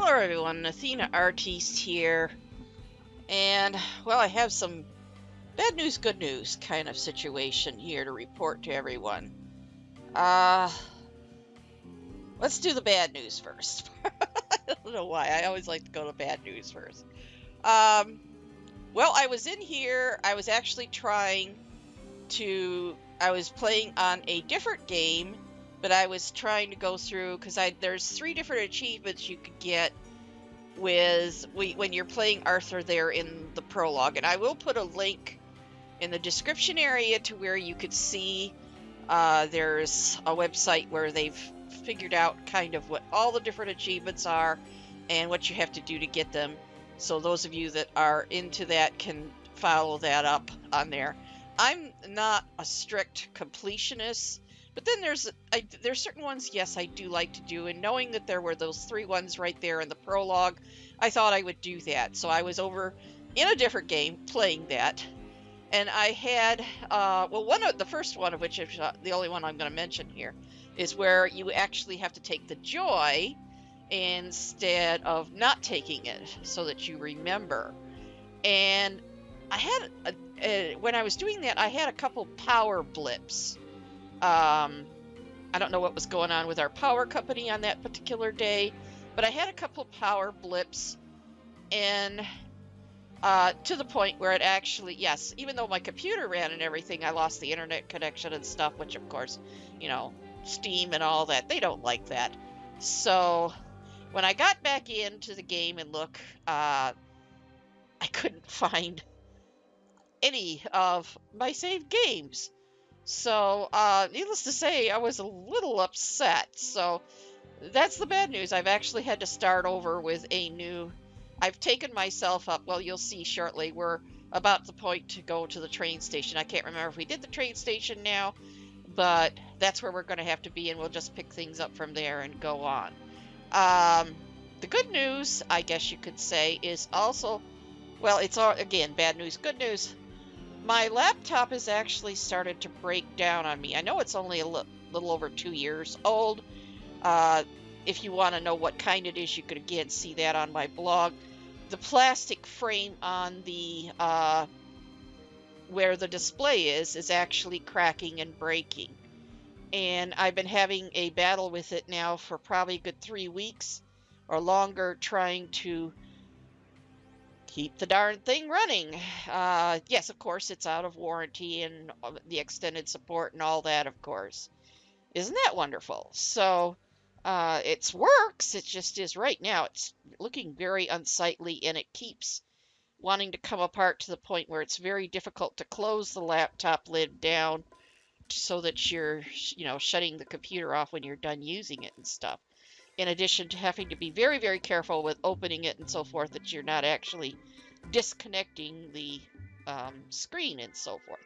Hello everyone, Athena Artiste here, and well, I have some bad news, good news kind of situation here to report to everyone. Let's do the bad news first. I don't know why, I always like to go to bad news first. Well, I was in here, I was actually I was playing on a different game, but I was trying to go through, because there's 3 different achievements you could get when you're playing Arthur there in the prologue, and I will put a link in the description area to where you could see there's a website where they've figured out kind of what all the different achievements are and what you have to do to get them, so those of you that are into that can follow that up on there. I'm not a strict completionist, but then there's certain ones, yes, I do like to do, and knowing that there were those 3 ones right there in the prologue, I thought I would do that. So I was over in a different game playing that, and I had, well, the first one of which is the only one I'm going to mention here, is where you actually have to take the joy instead of not taking it, so that you remember. And I had, when I was doing that, I had a couple power blips. I don't know what was going on with our power company on that particular day, but I had a couple power blips, and to the point where it actually, yes, even though my computer ran and everything, I lost the internet connection and stuff, which of course, you know, Steam and all that, they don't like that. So when I got back into the game and look, I couldn't find any of my saved games. So, needless to say, I was a little upset. So, that's the bad news. I've actually had to start over with I've taken myself up. Well, you'll see shortly. We're about the point to go to the train station. I can't remember if we did the train station now, but that's where we're going to have to be, and we'll just pick things up from there and go on. The good news, I guess you could say, is also, well, it's all, again, bad news, good news. My laptop has actually started to break down on me. I know it's only a little over 2 years old. If you want to know what kind it is, you could again see that on my blog. The plastic frame on the where the display is actually cracking and breaking. And I've been having a battle with it now for probably a good 3 weeks or longer, trying to keep the darn thing running. Yes, of course, it's out of warranty and the extended support and all that, of course. Isn't that wonderful? So, it works. It just is right now. It's looking very unsightly, and it keeps wanting to come apart to the point where it's very difficult to close the laptop lid down so that you're, you know, shutting the computer off when you're done using it and stuff. In addition to having to be very, very careful with opening it and so forth, that you're not actually disconnecting the screen and so forth.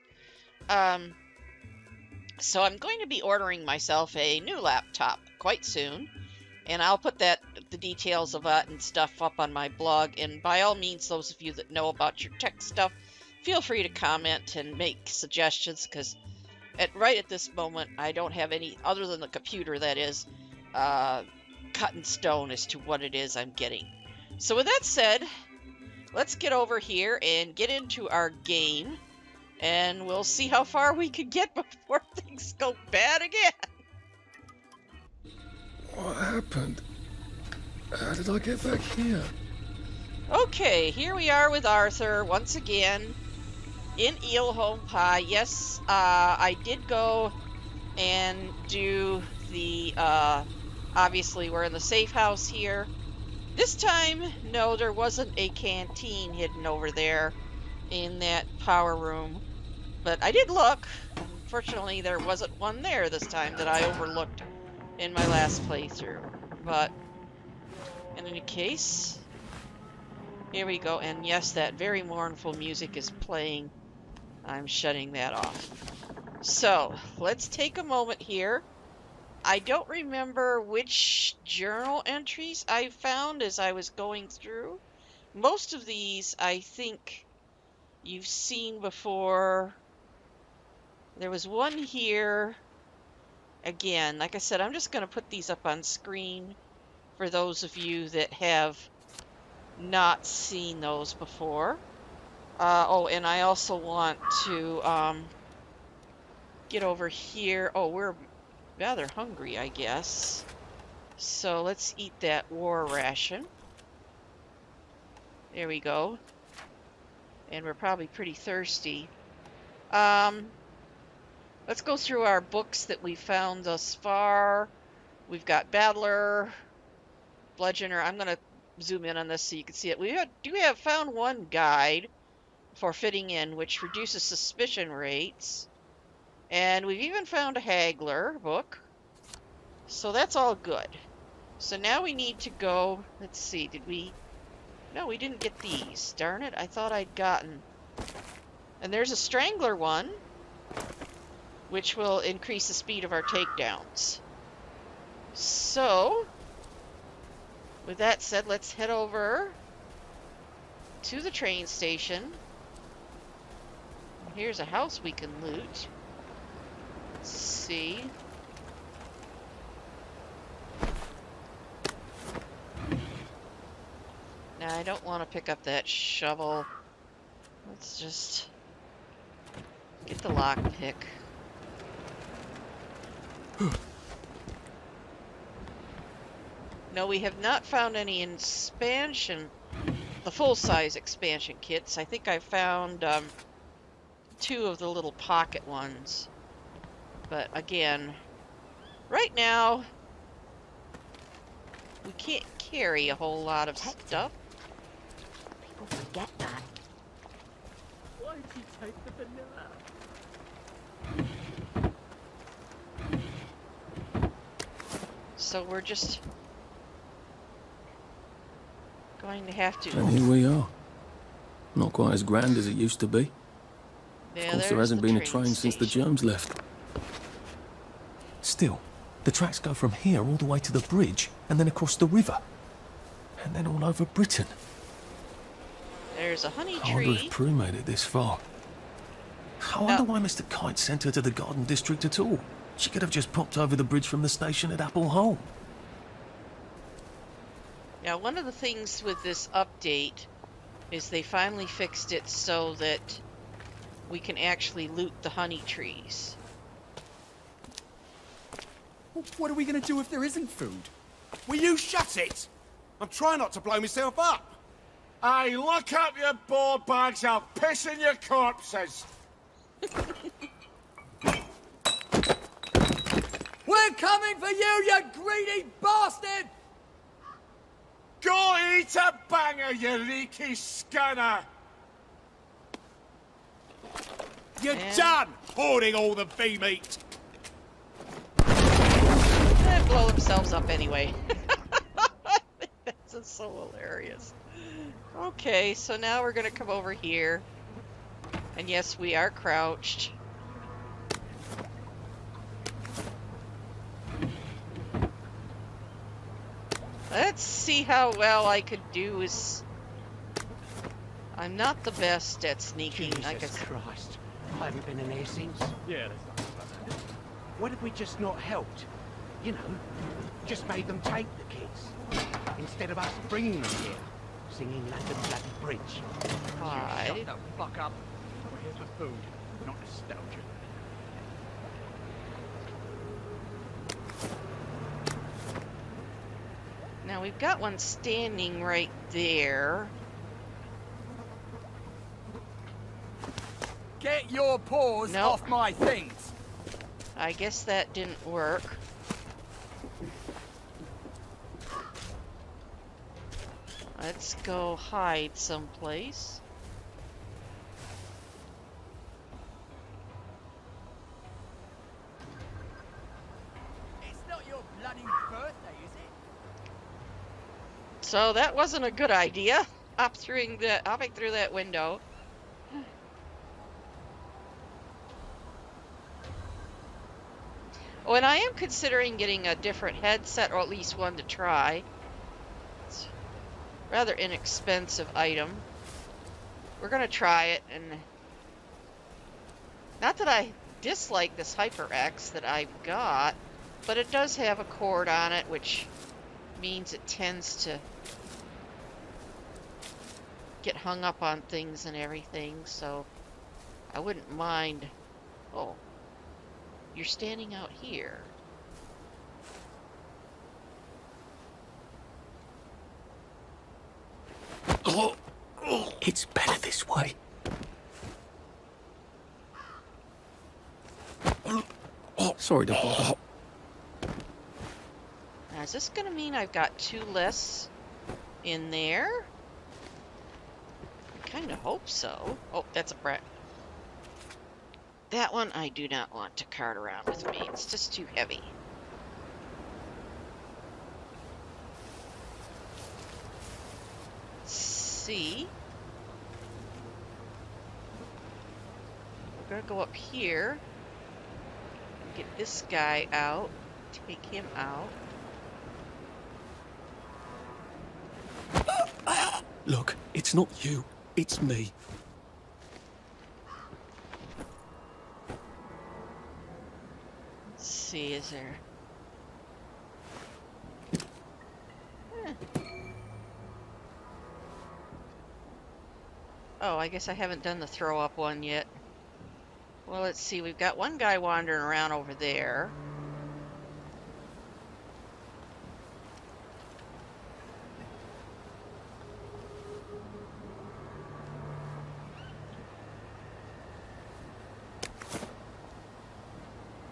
So I'm going to be ordering myself a new laptop quite soon, and I'll put the details of that and stuff up on my blog. And by all means, those of you that know about your tech stuff, feel free to comment and make suggestions, because right at this moment, I don't have any, other than the computer, that is, cut in stone as to what it is I'm getting. So with that said, let's get over here and get into our game, and we'll see how far we can get before things go bad again. What happened? How did I get back here? Okay, here we are with Arthur once again in Ell Holm. Yes, I did go and do the, obviously we're in the safe house here. This time, no, there wasn't a canteen hidden over there in that power room, but I did look. Unfortunately, there wasn't one there this time that I overlooked in my last playthrough. But in any case, here we go. And yes, that very mournful music is playing. I'm shutting that off. So let's take a moment here. I don't remember which journal entries I found as I was going through. Most of these, I think, you've seen before. There was one here. Again, like I said, I'm just going to put these up on screen for those of you that have not seen those before. Oh, and I also want to get over here. Oh, we're rather hungry, I guess. So let's eat that war ration. There we go. And we're probably pretty thirsty. Let's go through our books that we found thus far. We've got Battler, Bludgeoner. I'm going to zoom in on this so you can see it. We do have found one guide for fitting in, which reduces suspicion rates. And we've even found a Haggler book. So that's all good. So now we need to go, let's see, did we? No, we didn't get these. Darn it, I thought I'd gotten. And there's a Strangler one, which will increase the speed of our takedowns. So, with that said, let's head over to the train station. Here's a house we can loot. Let's see. Now, I don't want to pick up that shovel. Let's just get the lockpick. No, we have not found any expansion, the full-size expansion kits. I think I found 2 of the little pocket ones. But again, right now, we can't carry a whole lot of stuff. People forget that. Why did you take the vanilla? So we're just going to have to... And here we are. Not quite as grand as it used to be. Yeah, Of course, there hasn't been a train since the station. germs left. Still, the tracks go from here all the way to the bridge, and then across the river. And then all over Britain. There's a honey I wonder tree. if Prue made it this far. I wonder why Mr. Kite sent her to the Garden District at all. She could have just popped over the bridge from the station at Ell Holm. Now, one of the things with this update is they finally fixed it so that we can actually loot the honey trees. Well, what are we going to do if there isn't food? Will you shut it? I'm trying not to blow myself up. Hey, look up your board bags, I'll piss in your corpses. We're coming for you greedy bastard! Go eat a banger, you leaky scanner. You're Yeah. done hoarding all the bee meat. They blow themselves up anyway. That's just so hilarious. Okay, so now we're gonna come over here. And yes, we are crouched. Let's see how well I could do is... I'm not the best at sneaking. I Jesus guess. Christ. I haven't been in here since. Yeah, that's not too bad. Why did we just not helped? You know, just made them take the kids. Instead of us bringing them here. Singing London Bloody Bridge. Why? Shut the fuck up. We're here for food, not nostalgia. Now we've got one standing right there. Get your paws Nope. off my things! I guess that didn't work. Let's go hide someplace. It's not your bloody birthday, is it? So that wasn't a good idea. Hopping through that window. Oh, and I am considering getting a different headset, or at least one to try. It's a rather inexpensive item. We're gonna try it, and not that I dislike this HyperX that I've got, but it does have a cord on it, which means it tends to get hung up on things and everything, so I wouldn't mind. Oh, you're standing out here. It's better this way. Sorry to bother. Now, is this gonna mean I've got 2 less in there? I kind of hope so. Oh, that's a brat. That one I do not want to cart around with me. It's just too heavy. Let's see. We're gonna go up here. Get this guy out. Take him out. Look, it's not you. It's me. Let's see, is there... Oh, I guess I haven't done the throw up one yet. Well, let's see. We've got one guy wandering around over there.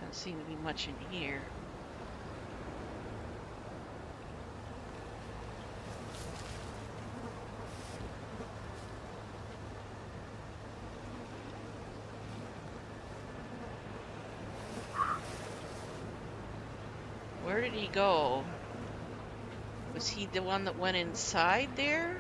Doesn't seem to be much in here. Where did he go? Was he the one that went inside there?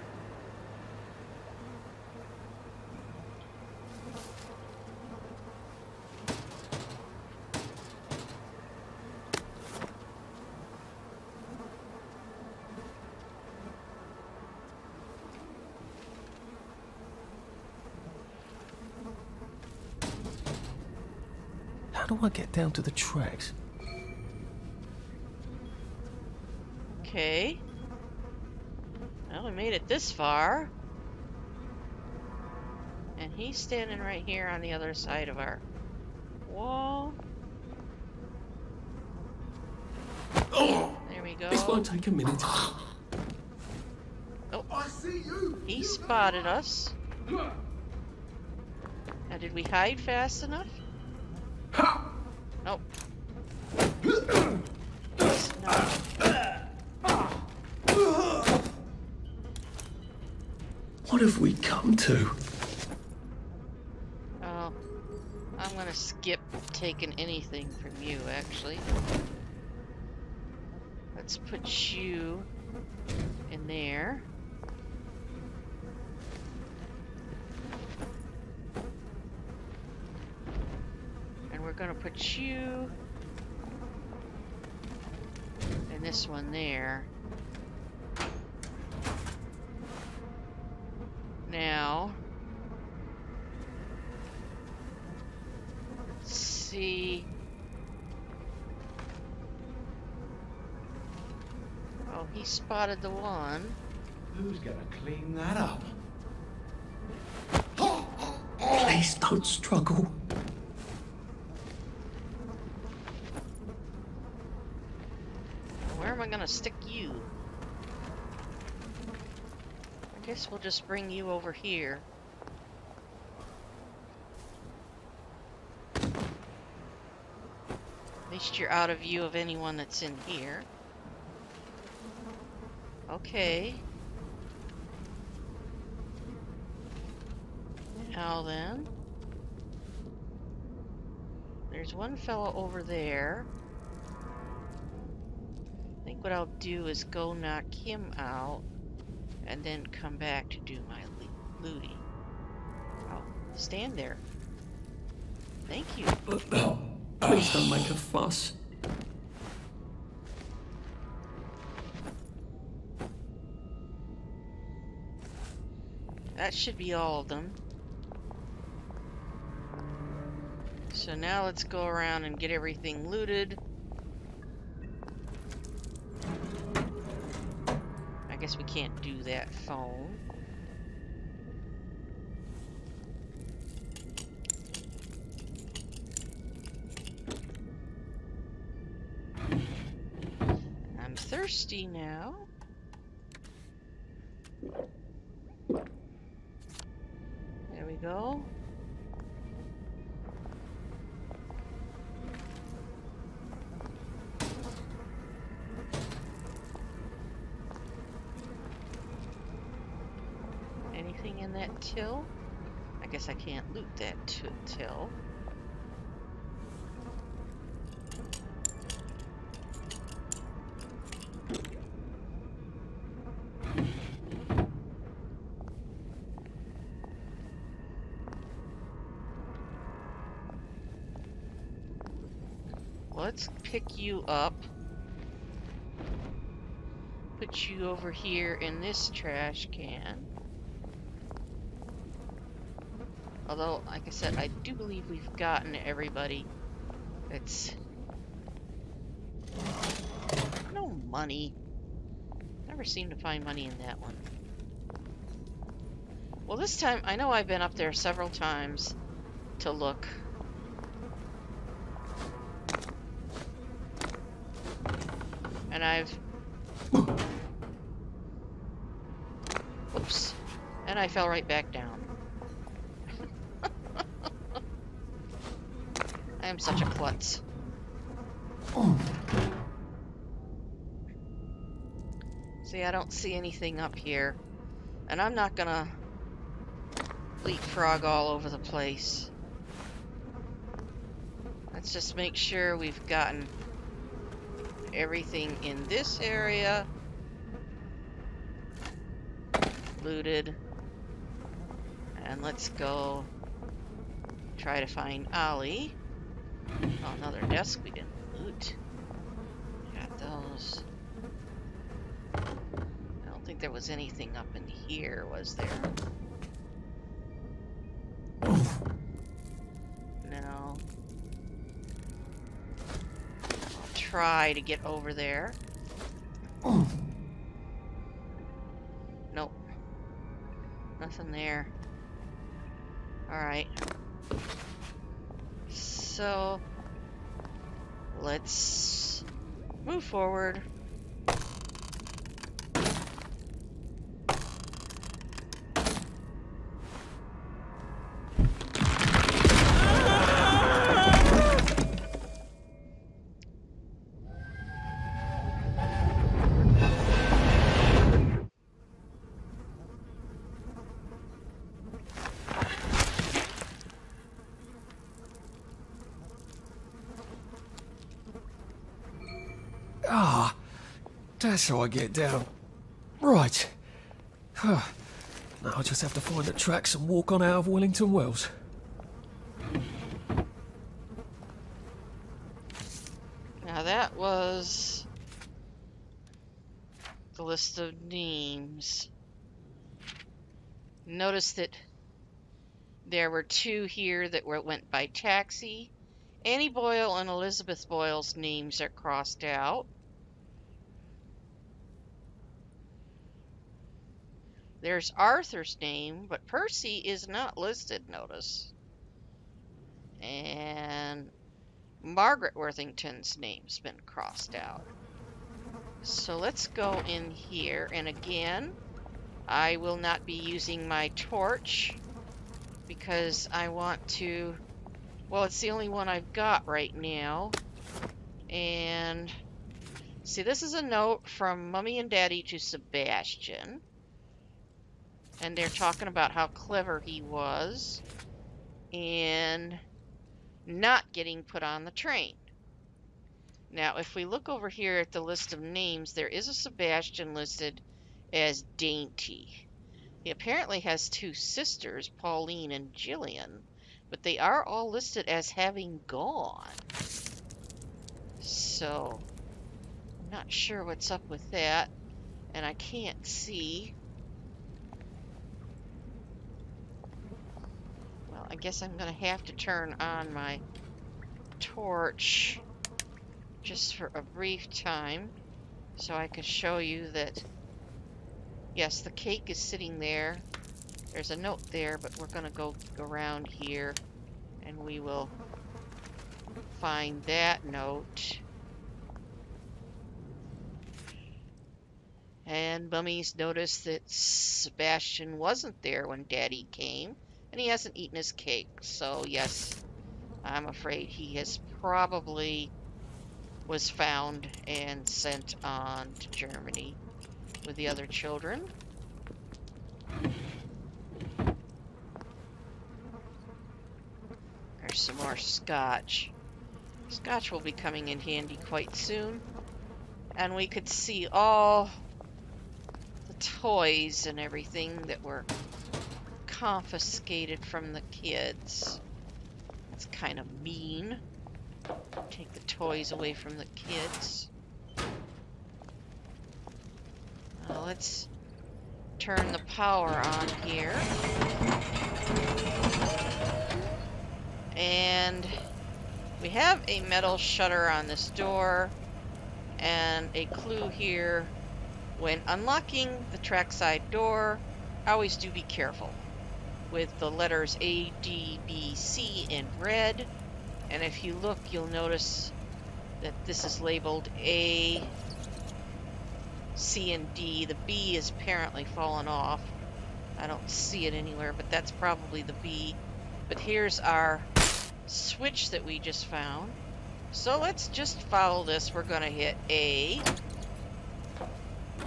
How do I get down to the tracks? Okay. Well, we made it this far. And he's standing right here on the other side of our wall. There we go. This won't take a minute. Oh, I see you. he spotted us. Now, did we hide fast enough? Nope. Guess not. What have we come to? Oh, I'm gonna skip taking anything from you, actually. Let's put you in there. And we're gonna put you and this one there. Now, let's see. Oh, he spotted the one. Who's gonna clean that up? Please don't struggle. Where am I gonna stick you? I guess we'll just bring you over here. At least you're out of view of anyone that's in here. Okay. Now then. There's one fellow over there. I think what I'll do is go knock him out. And then come back to do my looting. Oh, stand there. Thank you. Please don't make a fuss. That should be all of them. So now let's go around and get everything looted. guess we can't do that phone. I'm thirsty now. There we go. Anything in that till? I guess I can't loot that till. Let's pick you up. Put you over here in this trash can. Although, like I said, I do believe we've gotten everybody. It's no money. Never seem to find money in that one. Well, this time, I know I've been up there several times to look. And I've... Oops. And I fell right back down. I am such a klutz. See, I don't see anything up here. And I'm not gonna leapfrog all over the place. Let's just make sure we've gotten everything in this area looted. And let's go try to find Ollie. Oh, another desk we didn't loot. Got those. I don't think there was anything up in here, was there? No. I'll try to get over there. Nope. Nothing there. Alright. So, let's move forward. Ah, that's how I get down. Right. Now I just have to find the tracks and walk on out of Wellington Wells. Now that was the list of names. Notice that there were two here that went by taxi. Annie Boyle and Elizabeth Boyle's names are crossed out. There's Arthur's name, but Percy is not listed, notice. And Margaret Worthington's name's been crossed out. So let's go in here, and again, I will not be using my torch because I want to... Well, it's the only one I've got right now. And see, this is a note from Mummy and Daddy to Sebastian. And they're talking about how clever he was and not getting put on the train. Now, if we look over here at the list of names, there is a Sebastian listed as Dainty. He apparently has two sisters, Pauline and Jillian, but they are all listed as having gone. So, I'm not sure what's up with that, and I can't see. Well, I guess I'm going to have to turn on my torch just for a brief time so I can show you that Yes, the cake is sitting there. There's a note there, but we're gonna go around here and we will find that note. And Bummy's noticed that Sebastian wasn't there when Daddy came, and he hasn't eaten his cake. So yes, I'm afraid he has probably was found and sent on to Germany with the other children. There's some more scotch. Scotch will be coming in handy quite soon. And we could see all the toys and everything that were confiscated from the kids. It's kind of mean. Take the toys away from the kids. Let's turn the power on here. And we have a metal shutter on this door and a clue here. When unlocking the trackside door, always do be careful with the letters A, D, B, C in red. And if you look, you'll notice that this is labeled A, C, and D. The B is apparently fallen off. I don't see it anywhere, but that's probably the B. But here's our switch that we just found. So let's just follow this. We're going to hit A,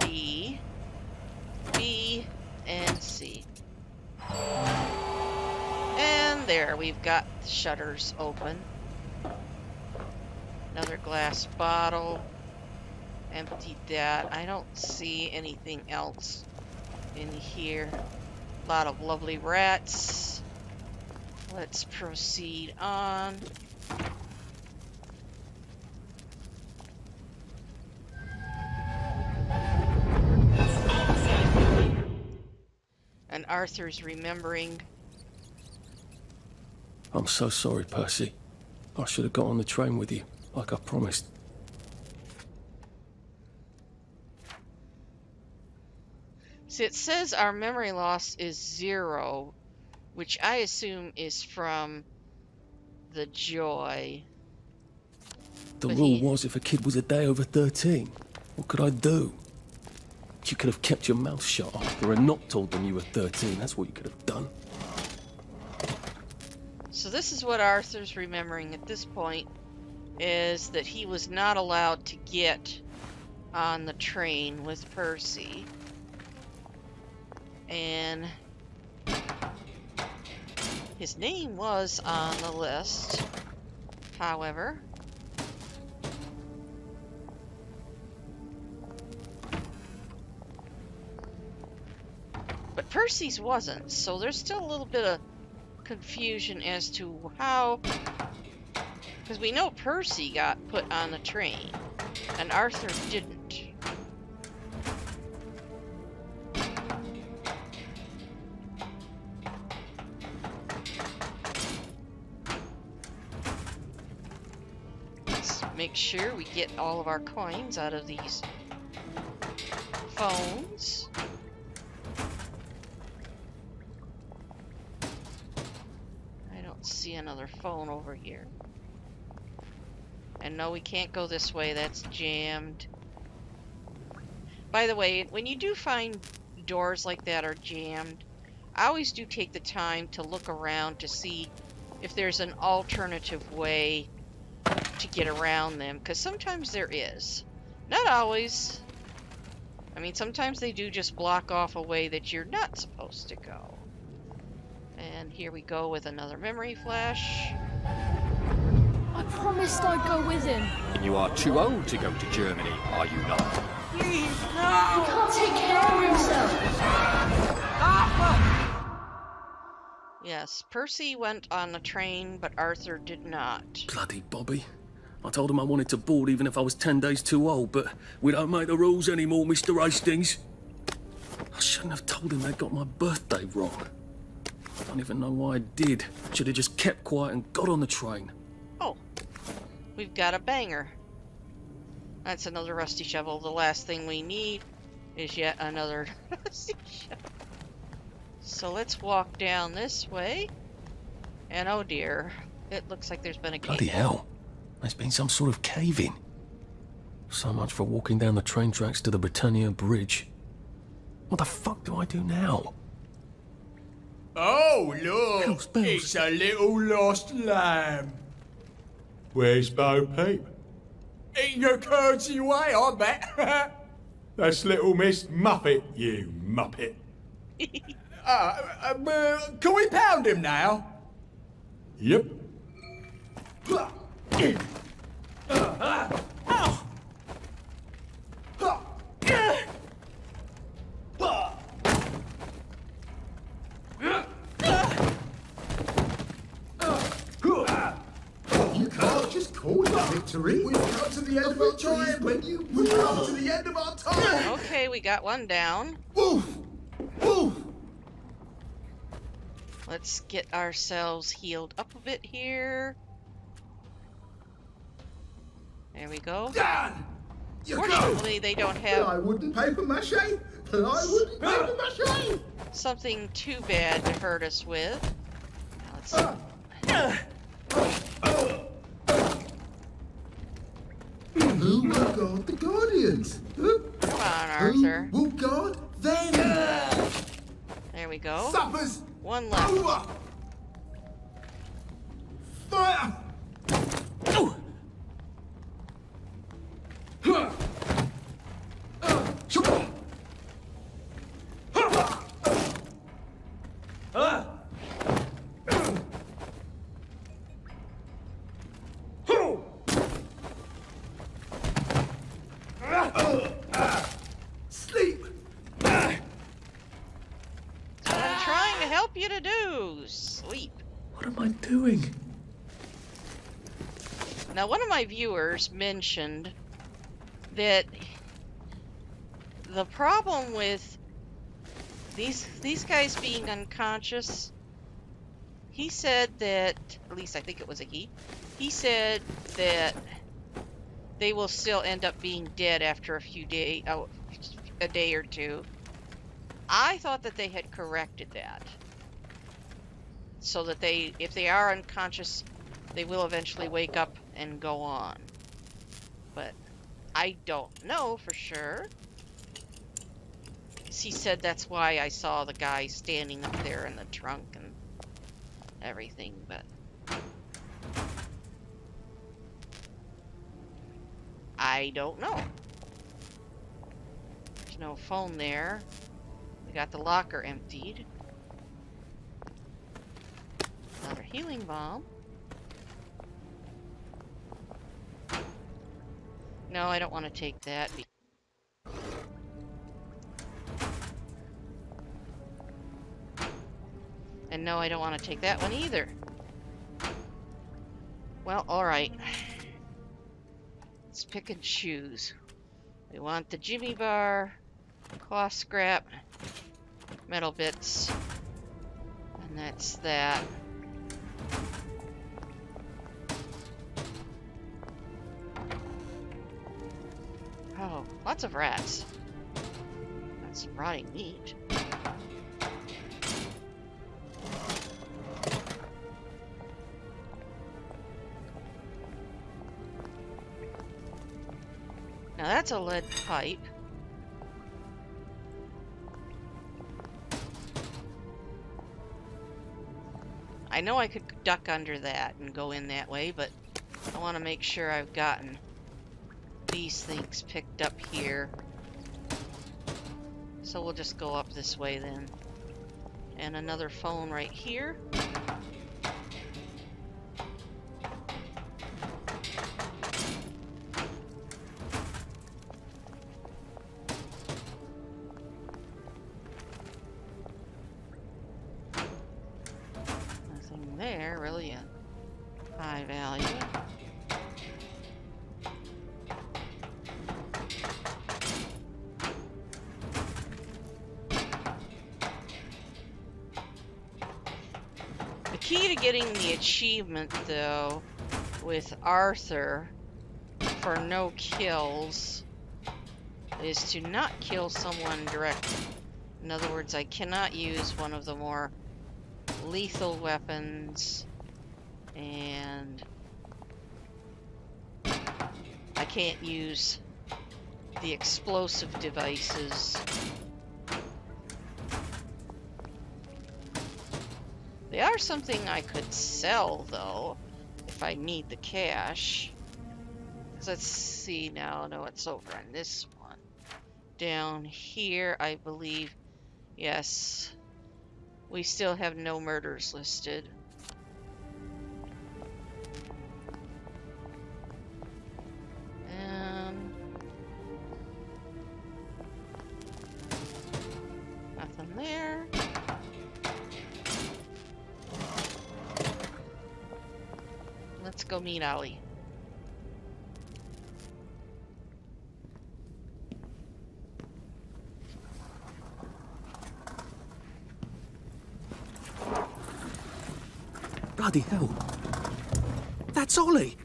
D, B, and C. And there, we've got the shutters open. Another glass bottle. Emptied that. I don't see anything else in here. A lot of lovely rats. Let's proceed on. And Arthur's remembering. I'm so sorry, Percy. I should have got on the train with you, like I promised. See, it says our memory loss is 0, which I assume is from the joy. The But rule was if a kid was a day over 13, what could I do? You could have kept your mouth shut, Arthur, and not told them you were 13. That's what you could have done. So this is what Arthur's remembering at this point, is that he was not allowed to get on the train with Percy. And his name was on the list, however. But Percy's wasn't, so there's still a little bit of confusion as to how, because we know Percy got put on the train, and Arthur didn't. Let's make sure we get all of our coins out of these phones. See another phone over here. And no, we can't go this way. That's jammed. By the way, when you do find doors like that are jammed, I always do take the time to look around to see if there's an alternative way to get around them, because sometimes there is. Not always. I mean, sometimes they do just block off a way that you're not supposed to go. And here we go with another memory flash. I promised I'd go with him. And you are too old to go to Germany, are you not? Please, He no! can't take care of himself. Yes, Percy went on the train, but Arthur did not. Bloody Bobby. I told him I wanted to board even if I was 10 days too old, but we don't make the rules anymore, Mr. Hastings. I shouldn't have told him they got my birthday wrong. I don't even know why I did. Should have just kept quiet and got on the train. Oh, we've got a banger. That's another rusty shovel, the last thing we need. is yet another seashell. So let's walk down this way. And oh dear, it looks like there's been a cave. Bloody hell. There's been some sort of cave-in. So much for walking down the train tracks to the Britannia Bridge. What the fuck do I do now? Oh, look! Bells, bells. It's a little lost lamb. Where's Bo Peep? Eating her curdsy way, I bet. That's little Miss Muppet, you muppet. Can we pound him now? Yep. You can't just call it victory. We've come to the end of our time. When we've come to the end of our time. Okay, we got one down. Woof! Woof! Let's get ourselves healed up a bit here. There we go. Dan! Fortunately, they don't have Plywood and paper mache. Plywood and paper mache. something too bad to hurt us with. Now let's Who will guard the Guardians? Come on, Arthur. Who will guard them? There we go. Suppers One left. over. Fire! Sleep. That's what I'm trying to help you to do. Sleep. What am I doing? Now, one of my viewers mentioned that the problem with these guys being unconscious, he said that, at least I think it was a he said that they will still end up being dead after a day or two. I thought that they had corrected that, so that if they are unconscious, they will eventually wake up and go on. But I don't know for sure. He said that's why I saw the guy standing up there in the trunk and everything, but I don't know. There's no phone there. We got the locker emptied. Another healing bomb. No, I don't want to take that. And no, I don't want to take that one either. Well, alright. Let's pick and choose. We want the Jimmy bar, cloth scrap, metal bits, and that's that. Oh, lots of rats. That's some rotting meat. Now that's a lead pipe. I know I could duck under that and go in that way, but I want to make sure I've gotten these things picked up here. So we'll just go up this way then. And another phone right here. Nothing there really high value. The key to getting the achievement, though, with Arthur for no kills is to not kill someone directly. In other words, I cannot use one of the more lethal weapons, and I can't use the explosive devices. They are something I could sell, though, if I need the cash. Let's see now. No, it's over on this one. Down here, I believe. Yes. We still have no murders listed. Nothing there. Let's go meet Ollie. Bloody hell. That's Ollie!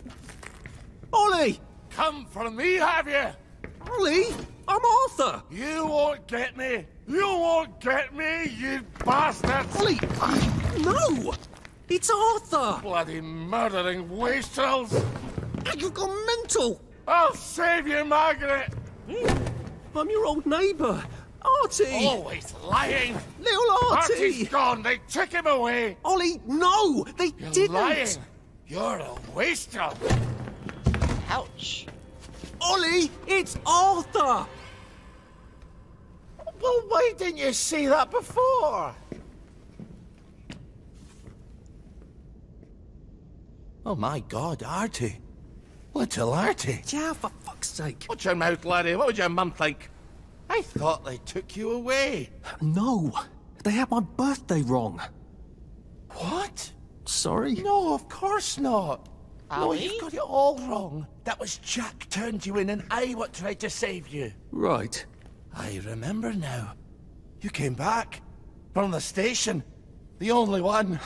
Ollie! Come for me, have you? Ollie! I'm Arthur! You won't get me! You won't get me, you bastard! Ollie! No! It's Arthur! Bloody murdering wastrels! You've gone mental! I'll save you, Margaret! I'm your old neighbour, Artie! Always lying! Little Artie! Artie's gone, they took him away! Ollie, no! They You're didn't! lying! You're a wastrel! Ouch. Ollie, it's Arthur! Well, why didn't you say that before? Oh my God, Artie. Little Artie. Yeah, for fuck's sake. Watch your mouth, laddie. What would your mum think? I thought they took you away. No, they had my birthday wrong. What? Sorry? No, of course not. No, Ollie? you've got it all wrong. That was Jack turned you in and I what tried to save you. Right. I remember now. You came back. From the station. The only one.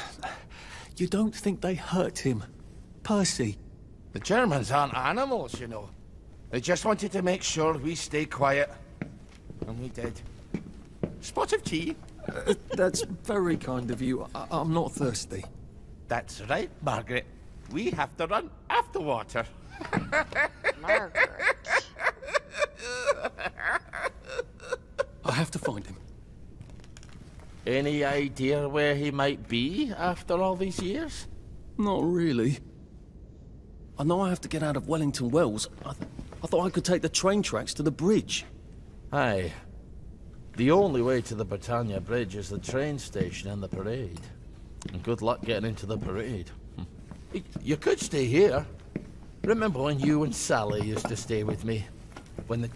You don't think they hurt him? Percy? The Germans aren't animals, you know. They just wanted to make sure we stay quiet. And we did. Spot of tea? That's very kind of you. I'm not thirsty. That's right, Margaret. We have to run after water. Margaret. I have to find him. Any idea where he might be after all these years? Not really. I know I have to get out of Wellington Wells. I thought I could take the train tracks to the bridge. Aye. The only way to the Britannia Bridge is the train station and the parade. And good luck getting into the parade. You could stay here. Remember when you and Sally used to stay with me? When the...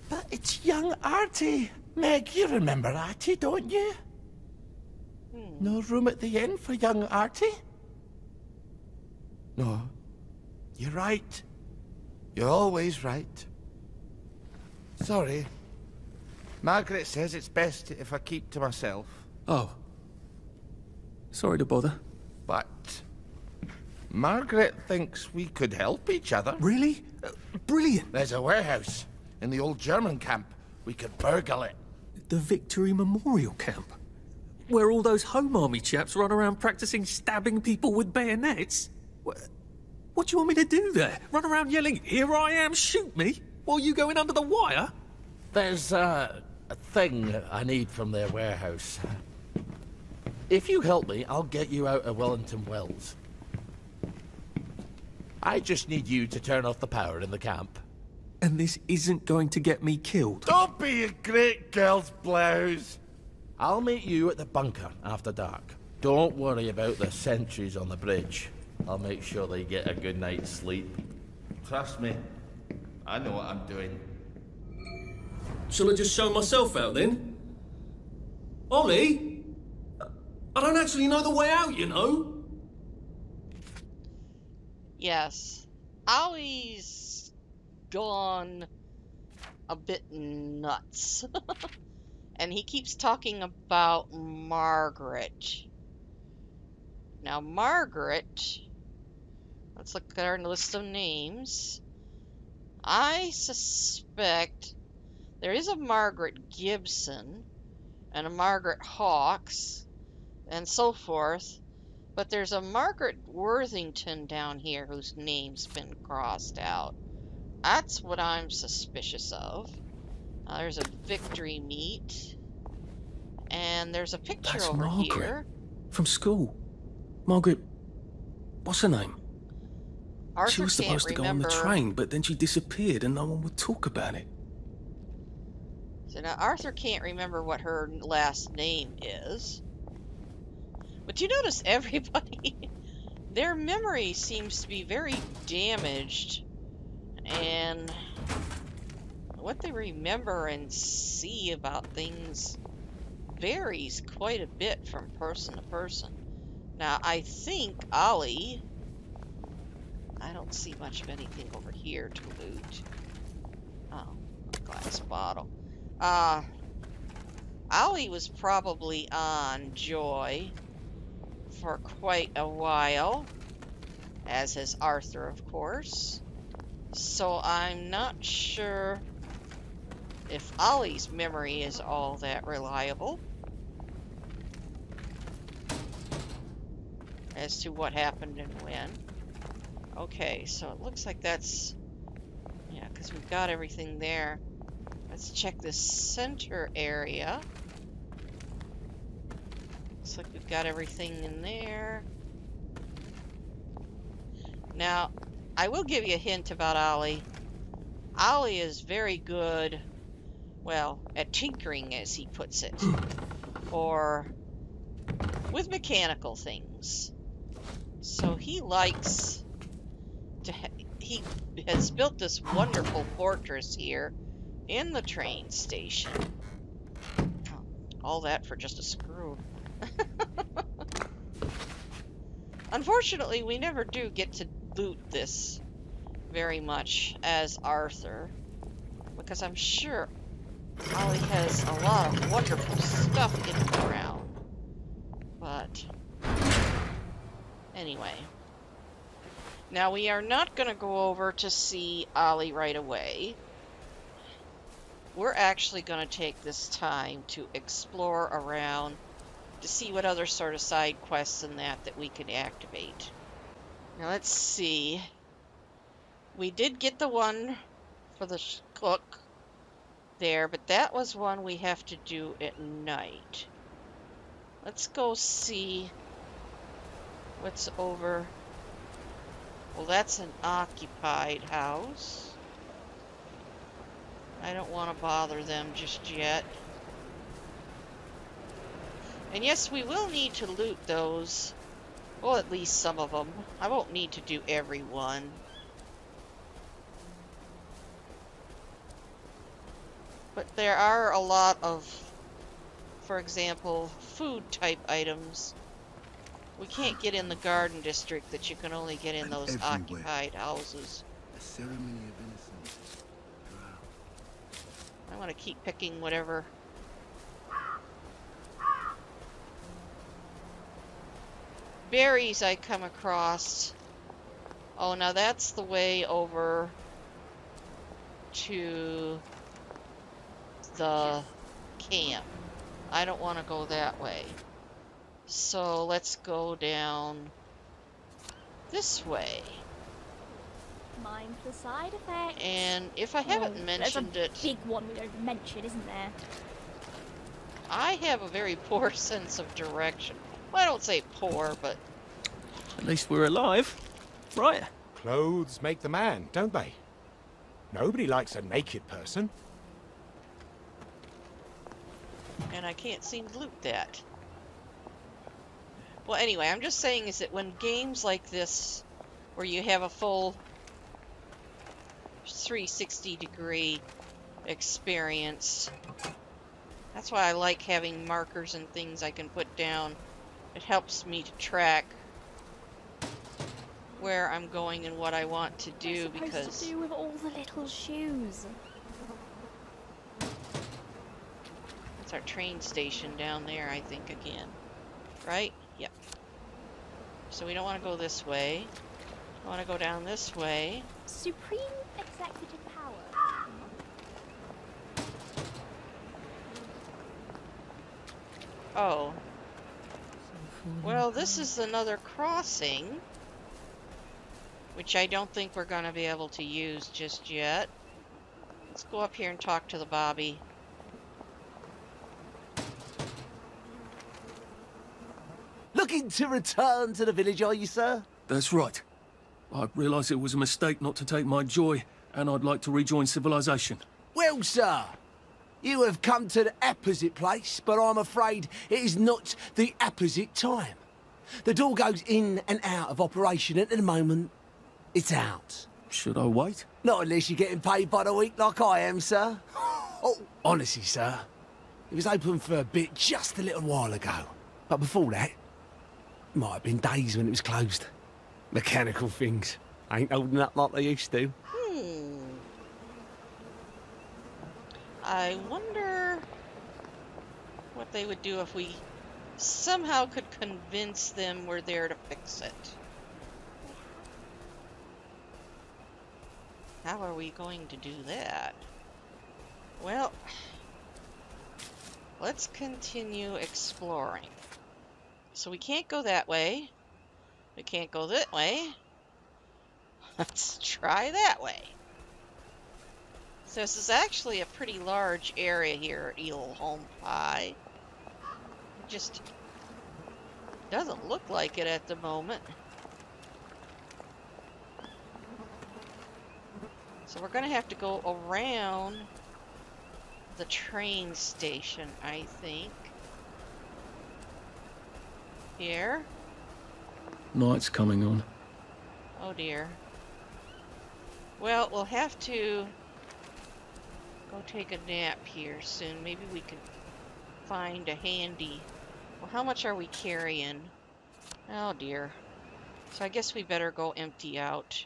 But it's young Artie. Meg, you remember Artie, don't you? No room at the inn for young Artie? No. You're right. You're always right. Sorry. Margaret says it's best if I keep to myself. Oh. Sorry to bother. But... Margaret thinks we could help each other. Really? Brilliant. There's a warehouse in the old German camp. We could burgle it. The Victory Memorial Camp? Where all those Home Army chaps run around practicing stabbing people with bayonets? What do you want me to do there? Run around yelling, "Here I am, shoot me," while you go in under the wire? There's a thing I need from their warehouse. If you help me, I'll get you out of Wellington Wells. I just need you to turn off the power in the camp. And this isn't going to get me killed? Don't be a great girl's blouse. I'll meet you at the bunker after dark. Don't worry about the sentries on the bridge. I'll make sure they get a good night's sleep. Trust me, I know what I'm doing. Shall I just show myself out then? Ollie? I don't actually know the way out, you know? Yes. Ollie's gone a bit nuts. And he keeps talking about Margaret. Now, Margaret, let's look at our list of names. I suspect there is a Margaret Gibson and a Margaret Hawks and so forth, but there's a Margaret Worthington down here whose name's been crossed out. That's what I'm suspicious of. There's a Victory Meet, and there's a picture That's over Margaret. here. From school. Margaret... What's her name? Arthur She was supposed to go on the train, but then she disappeared and no one would talk about it. So now Arthur can't remember what her last name is. But you notice everybody, their memory seems to be very damaged. And what they remember and see about things varies quite a bit from person to person. Now, I think Ollie... I don't see much of anything over here to loot. Oh, a glass bottle. Ollie was probably on Joy for quite a while, as has Arthur, of course. So I'm not sure if Ollie's memory is all that reliable as to what happened and when. Okay, so it looks like that's... yeah, because we've got everything there. Let's check this center area. Looks like we've got everything in there. Now, I will give you a hint about Ollie. Ollie is very good, well, at tinkering, as he puts it, or with mechanical things. So he likes to... he has built this wonderful fortress here in the train station. All that for just a screw. Unfortunately, we never do get to loot this very much as Arthur, because I'm sure Ollie has a lot of wonderful stuff in and around. But anyway, now we are not going to go over to see Ollie right away. We're actually going to take this time to explore around to see what other sort of side quests and that we can activate. Now let's see. We did get the one for the cook there, but that was one we have to do at night. Let's go see what's over. Well, that's an occupied house. I don't want to bother them just yet. And yes, we will need to loot those. Well, at least some of them. I won't need to do every one. But there are a lot of, for example, food type items we can't get in the garden district that you can only get in those occupied houses. A ceremony of innocence. I want to keep picking whatever. Berries I come across. Oh, now that's the way over to the camp. I don't want to go that way. So let's go down this way. Mind the side effects. And if I haven't mentioned it... There's a big one we don't mention, isn't there? I have a very poor sense of direction. Well, I don't say poor, but... At least we're alive, right? Clothes make the man, don't they? Nobody likes a naked person. And I can't seem to loot that. Well, anyway, I'm just saying is that when games like this, where you have a full 360-degree experience, that's why I like having markers and things I can put down. It helps me to track where I'm going and what I want to do, because... What's to do with all the little shoes? That's our train station down there, I think, again. Right? Yep. So we don't want to go this way. We want to go down this way. Supreme executive Oh. Well, this is another crossing, which I don't think we're going to be able to use just yet. Let's go up here and talk to the Bobby. Looking to return to the village, are you, sir? That's right. I realised it was a mistake not to take my joy, and I'd like to rejoin civilization. Well, sir, you have come to the opposite place, but I'm afraid it is not the opposite time. The door goes in and out of operation, and at the moment, it's out. Should I wait? Not unless you're getting paid by the week like I am, sir. Oh, honestly, sir, it was open for a bit just a little while ago. But before that, it might have been days when it was closed. Mechanical things ain't holding up like they used to. I wonder what they would do if we somehow could convince them we're there to fix it. How are we going to do that? Well, let's continue exploring. So we can't go that way. We can't go that way. Let's try that way. So this is actually a pretty large area here at Ell Holm. It just doesn't look like it at the moment. So we're going to have to go around the train station, I think. Here. Night's coming on. Oh dear. Well, we'll have to go take a nap here soon. Maybe we can find a handy... Well, how much are we carrying? Oh dear. So I guess we better go empty out.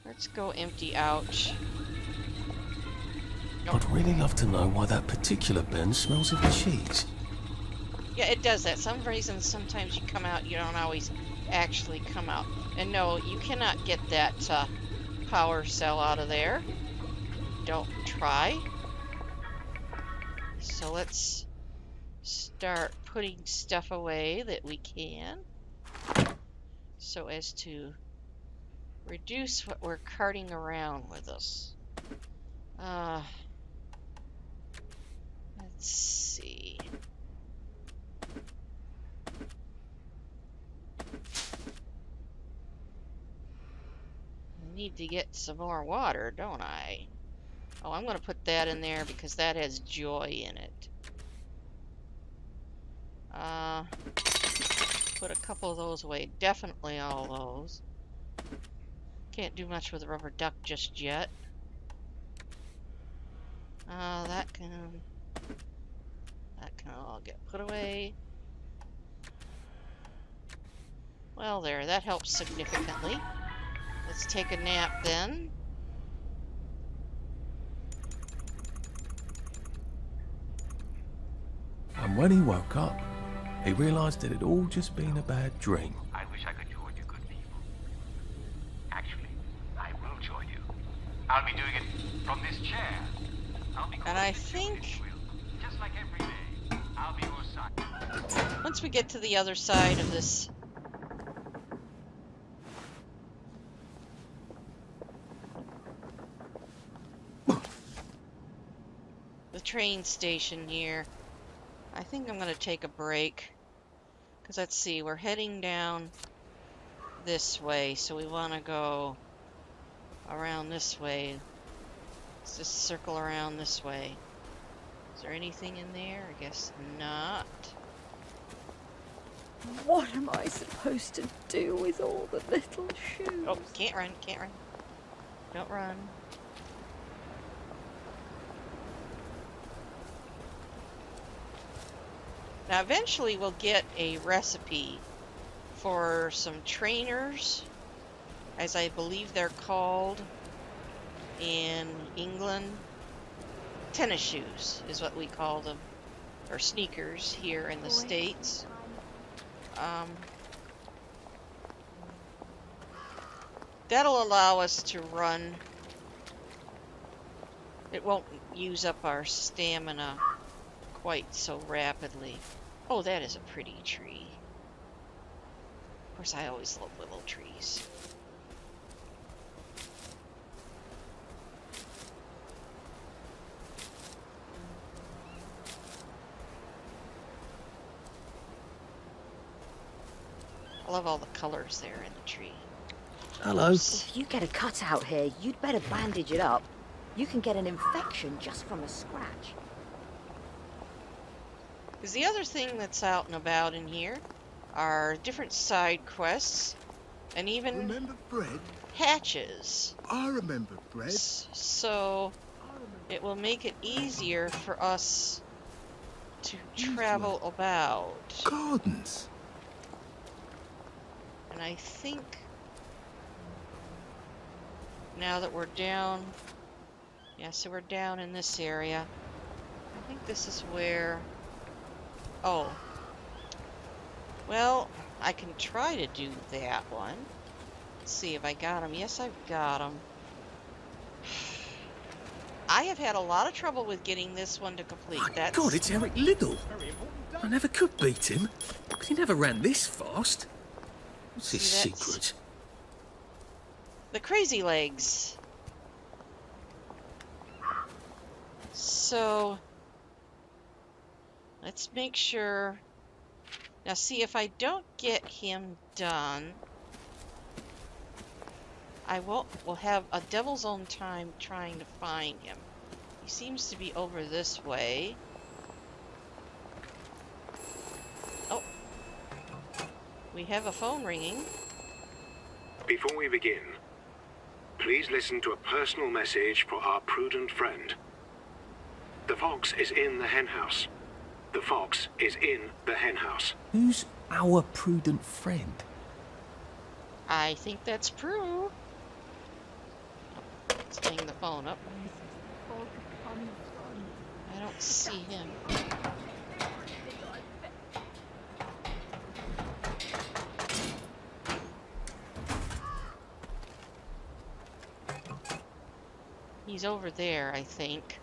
Let's go empty out. I'd really love to know why that particular bin smells of cheese. Yeah, it does that. Some reasons, sometimes you come out, you don't always actually come out. And no, you cannot get that power cell out of there. Don't try. So let's start putting stuff away that we can, so as to reduce what we're carting around with us. Let's see. I need to get some more water, don't I? Oh, I'm going to put that in there because that has joy in it. Put a couple of those away. Definitely all those. Can't do much with the rubber duck just yet. That can all get put away. Well, there. That helps significantly. Let's take a nap then. And when he woke up, he realised it had all just been a bad dream. I wish I could join you, good people. Actually, I will join you. I'll be doing it from this chair. And I think... Just like every day, I'll be your side. Once we get to the other side of this... the train station here, I think I'm going to take a break. Because let's see, we're heading down this way, so we want to go around this way. Let's just circle around this way. Is there anything in there? I guess not. What am I supposed to do with all the little shoes? Oh, can't run, can't run. Don't run. Now eventually we'll get a recipe for some trainers, as I believe they're called in England. Tennis shoes is what we call them, or sneakers here in the States. That'll allow us to run. It won't use up our stamina quite so rapidly. Oh, that is a pretty tree. Of course, I always love willow trees. I love all the colors there in the tree. Hello. If you get a cut out here, you'd better bandage it up. You can get an infection just from a scratch. Because the other thing that's out and about in here are different side quests and even Remember bread? hatches. I remember bread. So it will make it easier for us to travel about. Gardens. And I think now that we're down, yeah, so we're down in this area. I think this is where, oh, well, I can try to do that one. Let's see if I got him. Yes, I've got him. I have had a lot of trouble with getting this one to complete. My God, it's Eric Liddell. I never could beat him, but he never ran this fast. What's his secret? The crazy legs. So let's make sure. Now see, if I don't get him done, we'll have a devil's own time trying to find him. He seems to be over this way. Oh. We have a phone ringing. Before we begin, please listen to a personal message for our prudent friend. The fox is in the henhouse. The fox is in the henhouse. Who's our prudent friend? I think that's Prue. Let's hang the phone up. I don't see him. He's over there, I think.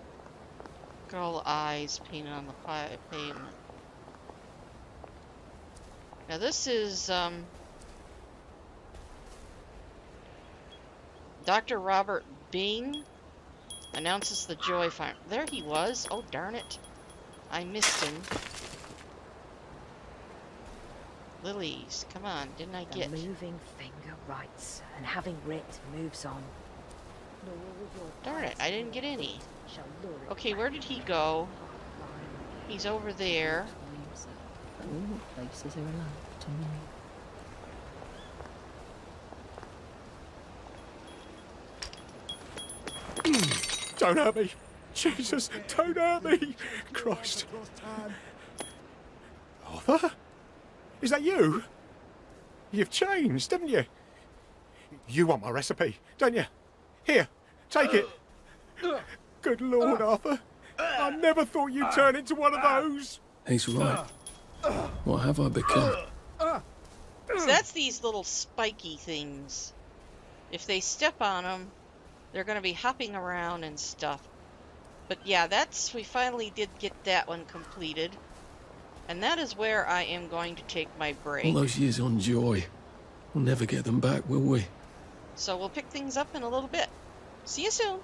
Girl eyes painted on the pavement. Now this is Dr. Robert Bing announces the Joy Farm. There he was. Oh darn it. I missed him. Lilies, come on, didn't I get? The moving finger writes, and having writ moves on. Darn it, I didn't get any. Okay, where did he go? He's over there. All places are alive to me. Don't hurt me. Jesus, don't hurt me. Christ. Arthur? Is that you? You've changed, haven't you? You want my recipe, don't you? Here, take it. Good Lord, Arthur. I never thought you'd turn into one of those. He's right. What have I become? So that's these little spiky things. If they step on them, they're going to be hopping around and stuff. But yeah, we finally did get that one completed. And that is where I am going to take my break. All those years on Joy. We'll never get them back, will we? So we'll pick things up in a little bit. See you soon.